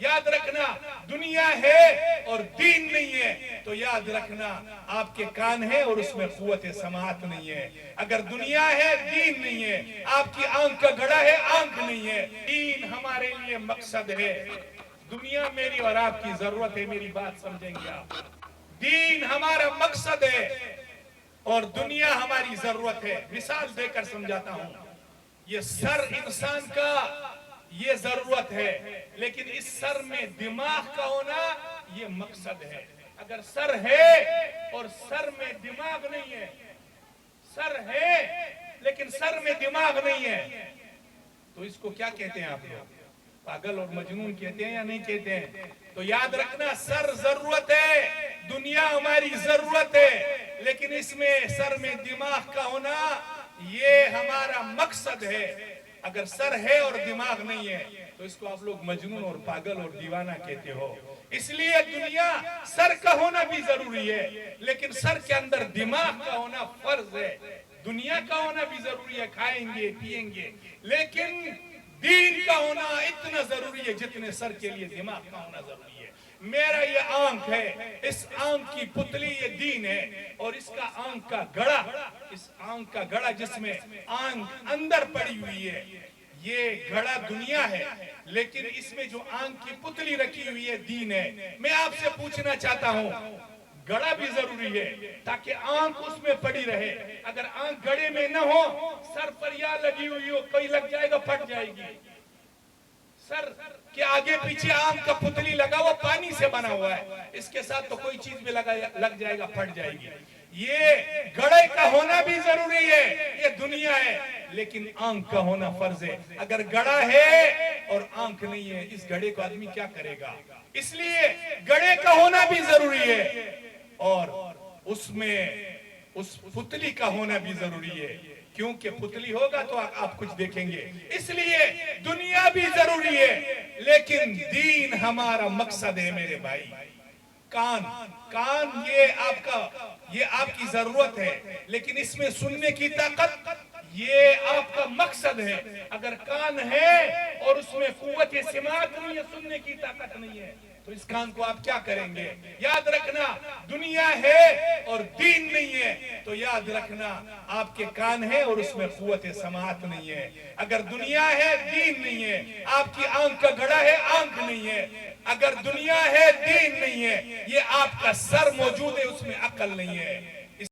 یاد رکھنا دنیا ہے اور دین نہیں ہے تو یاد رکھنا آپ کے کان ہے اور اس میں قوت سماعت نہیں ہے. اگر دنیا ہے دین نہیں ہے, آپ کی آنکھ کا گھڑا ہے آنکھ نہیں ہے. دین ہمارے لیے مقصد ہے, دنیا میری اور آپ کی ضرورت ہے. میری بات سمجھیں گے آپ؟ دین ہمارا مقصد ہے اور دنیا ہماری ضرورت ہے. مثال دے کر سمجھاتا ہوں. یہ سر انسان کا یہ ضرورت ہے, لیکن اس سر میں دماغ کا ہونا یہ مقصد ہے. اگر سر ہے اور سر میں دماغ نہیں ہے, سر ہے لیکن سر میں دماغ نہیں ہے, تو اس کو کیا کہتے ہیں آپ لوگ؟ پاگل اور مجنون کہتے ہیں یا نہیں کہتے ہیں؟ تو یاد رکھنا سر ضرورت ہے, دنیا ہماری ضرورت ہے, لیکن اس میں سر میں دماغ کا ہونا یہ ہمارا مقصد ہے. اگر سر ہے اور دماغ نہیں ہے تو اس کو آپ لوگ مجنون اور پاگل اور دیوانہ کہتے ہو. اس لیے دنیا سر کا ہونا بھی ضروری ہے, لیکن سر کے اندر دماغ کا ہونا فرض ہے. دنیا کا ہونا بھی ضروری ہے, کھائیں گے پیئیں گے, لیکن دین کا ہونا اتنا ضروری ہے جتنے سر کے لیے دماغ کا ہونا ضروری ہے. میرا یہ آنکھ ہے, اس آنکھ کی پتلی یہ دین ہے, اور اس کا آنکھ کا گڑا, اس آنکھ کا گڑا جس میں آنکھ اندر پڑی ہوئی ہے, یہ گھڑا دنیا ہے, لیکن اس میں جو آنکھ کی پتلی رکھی ہوئی ہے دین ہے. میں آپ سے پوچھنا چاہتا ہوں, گڑا بھی ضروری ہے تاکہ آنکھ اس میں پڑی رہے. اگر آنکھ گڑے میں نہ ہو, سر پر یا لگی ہوئی ہو, کوئی لگ جائے گا پھٹ جائے گی. سر کے آگے پیچھے آنکھ کا پتلی لگا ہوا پانی سے بنا ہوا ہے, اس کے ساتھ تو کوئی چیز بھی لگ جائے گا پھٹ جائے گی. یہ گڑے کا ہونا بھی ضروری ہے, یہ دنیا ہے, لیکن آنکھ کا ہونا فرض ہے. اگر گڑا ہے اور آنکھ نہیں ہے, اس گڑے کو آدمی کیا کرے گا؟ اس لیے گڑے کا ہونا بھی ضروری ہے اور اس میں اس پتلی کا ہونا بھی ضروری ہے, کیونکہ پتلی ہوگا تو آپ کچھ دیکھیں گے. اس لیے دنیا بھی ضروری ہے, لیکن دین ہمارا مقصد ہے. میرے بھائی, کان یہ آپ کی ضرورت ہے, لیکن اس میں سننے کی طاقت یہ آپ کا مقصد ہے. اگر کان ہے اور اس میں قوت سماعت نہیں ہے, سننے کی طاقت نہیں ہے, تو اس کان کو آپ کیا کریں گے؟ یاد رکھنا دنیا ہے اور دین نہیں ہے تو یاد رکھنا آپ کے کان ہے اور اس میں قوت سماعت نہیں ہے. اگر دنیا ہے دین نہیں ہے, آپ کی آنکھ کا گھڑا ہے آنکھ نہیں ہے. اگر دنیا ہے دین نہیں ہے, یہ آپ کا سر موجود ہے اس میں عقل نہیں ہے.